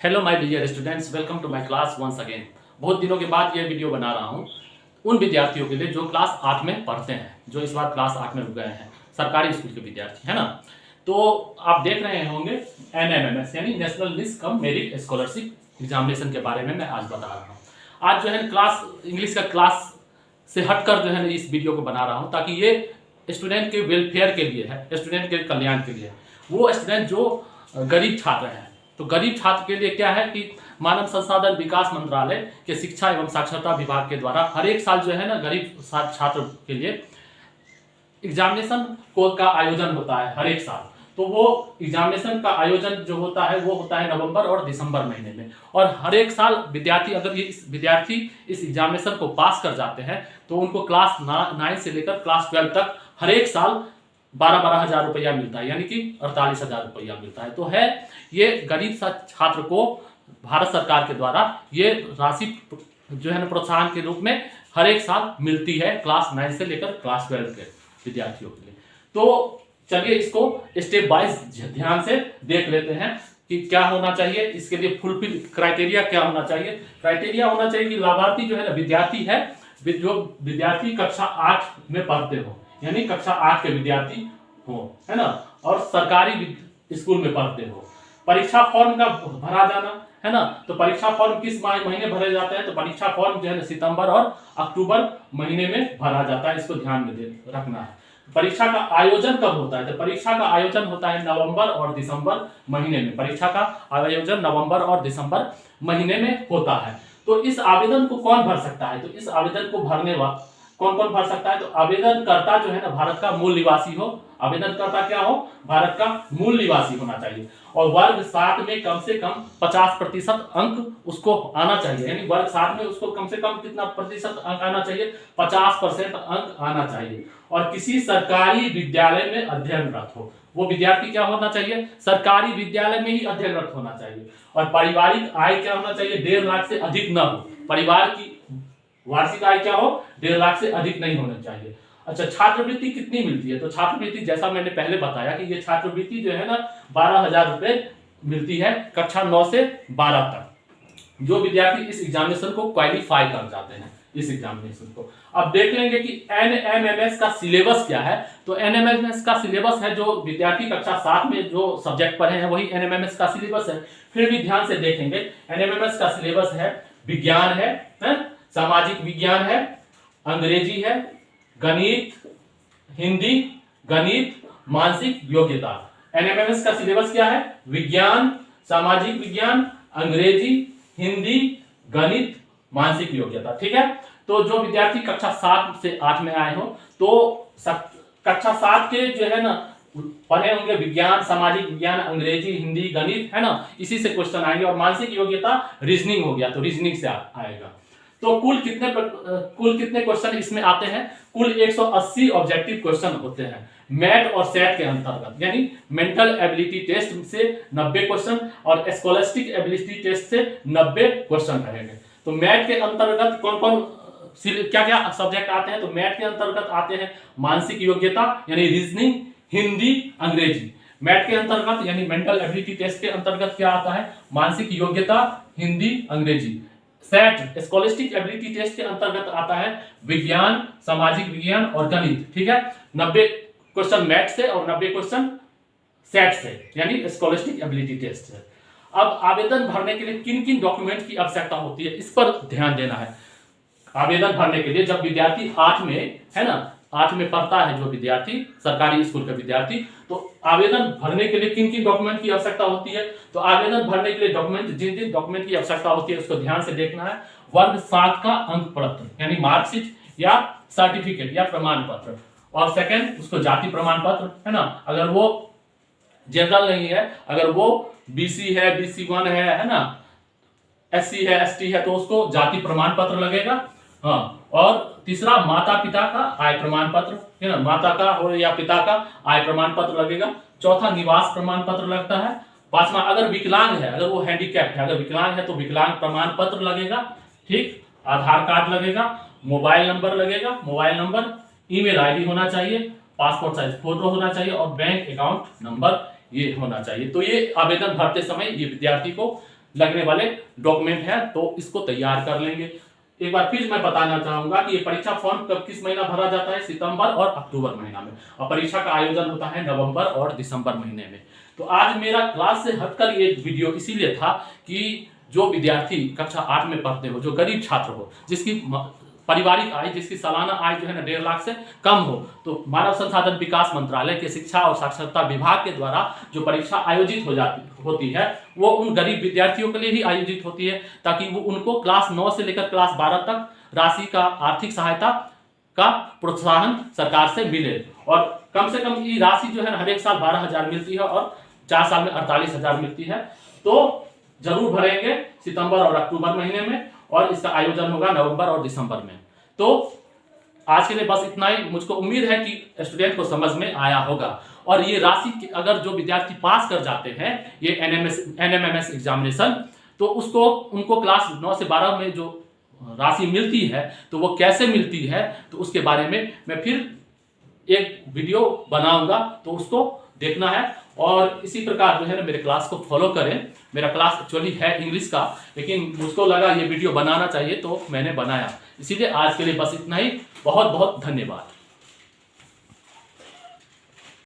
Hello my dear students, welcome to my class once again. बहुत दिनों के बाद ये वीडियो बना रहा हूँ उन विद्यार्थियों के लिए जो क्लास 8 में पढ़ते हैं, जो इस बार क्लास 8 में रुक गए हैं, सरकारी स्कूल के विद्यार्थी है ना। तो आप देख रहे होंगे NMMS यानी national miss cum merit scholarship examination के बारे में मैं आज बता रहा हूँ। आज जो है क्लास इंग्लिश का क्लास से हटकर जो है इस वीडियो को बना रहा हूँ ताकि ये स्टूडेंट के वेलफेयर के लिए है, स्टूडेंट के कल्याण के लिए। वो स्टूडेंट जो गरीब छात्र हैं, तो गरीब छात्र के लिए क्या है कि मानव संसाधन विकास मंत्रालय के शिक्षा एवं साक्षरता विभाग के द्वारा हर एक साल जो है ना गरीब छात्र के लिए एग्जामिनेशन का आयोजन होता है हर एक साल। तो वो एग्जामिनेशन का आयोजन जो होता है वो होता है नवंबर और दिसंबर महीने में। और हर एक साल विद्यार्थी अगर विद्यार्थी इस एग्जामिनेशन को पास कर जाते हैं तो उनको क्लास 9 से लेकर क्लास 12 तक हर एक साल 12-12 हजार रुपया मिलता है, यानी कि 48,000 रुपया मिलता है। तो है ये गरीब छात्र को भारत सरकार के द्वारा ये राशि जो है ना प्रोत्साहन के रूप में हर एक साल मिलती है क्लास 9 से लेकर क्लास 12 के विद्यार्थियों के लिए। तो चलिए इसको स्टेप वाइज ध्यान से देख लेते हैं कि क्या होना चाहिए, इसके लिए फुलफिल क्राइटेरिया क्या होना चाहिए। क्राइटेरिया होना चाहिए कि लाभार्थी जो है ना विद्यार्थी है जो विद्यार्थी कक्षा 8 में पढ़ते हो, यानी कक्षा 8 के विद्यार्थी हो, है ना, और सरकारी स्कूल में पढ़ते हो। परीक्षा फॉर्म का भरा जाना है ना, तो परीक्षा फॉर्म किस महीने भरे जाते हैं, तो परीक्षा फॉर्म जो है ना सितंबर और अक्टूबर महीने में भरा जाता है, इसको ध्यान में रखना है। परीक्षा का आयोजन कब होता है, तो परीक्षा का आयोजन होता है नवंबर और दिसंबर महीने में। परीक्षा का आयोजन नवंबर और दिसंबर महीने में होता है। तो इस आवेदन को कौन भर सकता है, तो इस आवेदन को भरने वाला कौन कौन भर सकता है, तो आवेदनकर्ता जो है ना भारत का मूल निवासी हो। आवेदनकर्ता क्या हो, भारत का मूल निवासी होना चाहिए। और वर्ग 7 में कम से कम 50% अंक उसको आना चाहिए, यानी वर्ग 7 में उसको कम से कम कितना प्रतिशत अंक आना चाहिए, 50% अंक आना चाहिए। और किसी सरकारी विद्यालय में अध्ययनरत हो, वो विद्यार्थी क्या होना चाहिए, सरकारी विद्यालय में ही अध्ययनरत होना चाहिए। और पारिवारिक आय क्या होना चाहिए, 1.5 लाख से अधिक न हो। परिवार की वार्षिक आय क्या हो, 1.5 लाख से अधिक नहीं होना चाहिए। अच्छा, छात्रवृत्ति कितनी मिलती है, तो छात्रवृत्ति जैसा मैंने पहले बताया कि ये छात्रवृत्ति जो है ना 12,000 रुपए मिलती है कक्षा 9 से 12 तक, जो विद्यार्थी इस एग्जामिनेशन को क्वालिफाई कर जाते हैं इस एग्जामिनेशन को। अब देख लेंगे कि NMMS का सिलेबस क्या है। तो NMMS का सिलेबस है जो विद्यार्थी कक्षा 7 में जो सब्जेक्ट पढ़े हैं वही NMMS का सिलेबस है। फिर भी ध्यान से देखेंगे, NMMS का सिलेबस है विज्ञान है, सामाजिक विज्ञान है, अंग्रेजी है, गणित, हिंदी, गणित, मानसिक योग्यता। NMMS का सिलेबस क्या है, विज्ञान, सामाजिक विज्ञान, अंग्रेजी, हिंदी, गणित, मानसिक योग्यता। ठीक है, तो जो विद्यार्थी कक्षा 7 से 8 में आए हो तो कक्षा 7 के जो है ना पढ़े होंगे विज्ञान, सामाजिक विज्ञान, अंग्रेजी, हिंदी, गणित, है ना, इसी से क्वेश्चन आएंगे। और मानसिक योग्यता रीजनिंग हो गया, तो रीजनिंग से आएगा। तो कुल कितने क्वेश्चन इसमें आते हैं, कुल 180 ऑब्जेक्टिव क्वेश्चन होते हैं मैट और सेट के अंतर्गत, यानी मेंटल एबिलिटी टेस्ट से 90 क्वेश्चन और स्कॉलस्टिक एबिलिटी टेस्ट से 90 क्वेश्चन रहेंगे। तो मैट के अंतर्गत कौन कौन क्या क्या सब्जेक्ट आते हैं, तो मैट के अंतर्गत आते हैं मानसिक योग्यता यानी रीजनिंग, हिंदी, अंग्रेजी। मैट के अंतर्गत यानी मेंटल एबिलिटी टेस्ट के अंतर्गत क्या आता है, मानसिक योग्यता, हिंदी, अंग्रेजी। सेट स्कॉलस्टिक एबिलिटी टेस्ट के अंतर्गत आता है विज्ञान, सामाजिक विज्ञान और गणित। ठीक है, 90 क्वेश्चन मैथ से और 90 क्वेश्चन सेट से यानी स्कॉलस्टिक एबिलिटी टेस्ट से। अब आवेदन भरने के लिए किन किन डॉक्यूमेंट की आवश्यकता होती है, इस पर ध्यान देना है। आवेदन भरने के लिए जब विद्यार्थी 8 में है ना 8 में पढ़ता है जो विद्यार्थी सरकारी स्कूल का विद्यार्थी, तो आवेदन भरने के लिए किन किन डॉक्यूमेंट की आवश्यकता होती है, तो आवेदन भरने के लिए डॉक्यूमेंट जिन डॉक्यूमेंट की आवश्यकता होती है उसको ध्यान से देखना है। वर्ग 7 का अंक पत्र यानी मार्कशीट या सर्टिफिकेट या प्रमाण पत्र, और सेकंड उसको जाति प्रमाण पत्र, है ना, अगर वो जनरल नहीं है, अगर वो BC है, BC1 है ना, SC है, ST है, तो उसको जाति प्रमाण पत्र लगेगा। हाँ, और तीसरा माता पिता का आय प्रमाण पत्र, है ना, माता का हो या पिता का आय प्रमाण पत्र लगेगा। चौथा निवास प्रमाण पत्र लगता है। पांचवा अगर विकलांग है, अगर वो हैंडीकैप्ड है, अगर विकलांग है तो विकलांग प्रमाण पत्र लगेगा। ठीक, आधार कार्ड लगेगा, मोबाइल नंबर लगेगा, मोबाइल नंबर, ईमेल ID होना चाहिए, पासपोर्ट साइज फोटो होना चाहिए और बैंक अकाउंट नंबर ये होना चाहिए। तो ये आवेदन भरते समय ये विद्यार्थी को लगने वाले डॉक्यूमेंट हैं, तो इसको तैयार कर लेंगे। एक बार फिर मैं बताना चाहूंगा कि ये परीक्षा फॉर्म कब किस महीना भरा जाता है, सितंबर और अक्टूबर महीना में, और परीक्षा का आयोजन होता है नवंबर और दिसंबर महीने में। तो आज मेरा क्लास से हटकर ये वीडियो इसीलिए था कि जो विद्यार्थी कक्षा 8 में पढ़ते हो, जो गरीब छात्र हो, जिसकी पारिवारिक आय, जिसकी सालाना आय जो है ना 1.5 लाख से कम हो, तो मानव संसाधन विकास मंत्रालय के शिक्षा और साक्षरता विभाग के द्वारा जो परीक्षा आयोजित होती है वो उन गरीब विद्यार्थियों के लिए ही आयोजित होती है, ताकि वो उनको क्लास 9 से लेकर क्लास 12 तक राशि का आर्थिक सहायता का प्रोत्साहन सरकार से मिले। और कम से कम ये राशि जो है हर एक साल 12,000 मिलती है और 4 साल में 48,000 मिलती है। तो जरूर भरेंगे सितंबर और अक्टूबर महीने में, और इसका आयोजन होगा नवंबर और दिसंबर में। तो आज के लिए बस इतना ही। मुझको उम्मीद है कि स्टूडेंट को समझ में आया होगा। और ये राशि अगर जो विद्यार्थी पास कर जाते हैं ये NMMS एग्जामिनेशन, तो उनको क्लास 9 से 12 में जो राशि मिलती है तो वो कैसे मिलती है, तो उसके बारे में मैं फिर एक वीडियो बनाऊंगा, तो उसको देखना है। और इसी प्रकार जो है ना मेरे क्लास को फॉलो करें। मेरा क्लास एक्चुअली है इंग्लिश का, लेकिन मुझको लगा ये वीडियो बनाना चाहिए तो मैंने बनाया। इसीलिए आज के लिए बस इतना ही। बहुत बहुत धन्यवाद।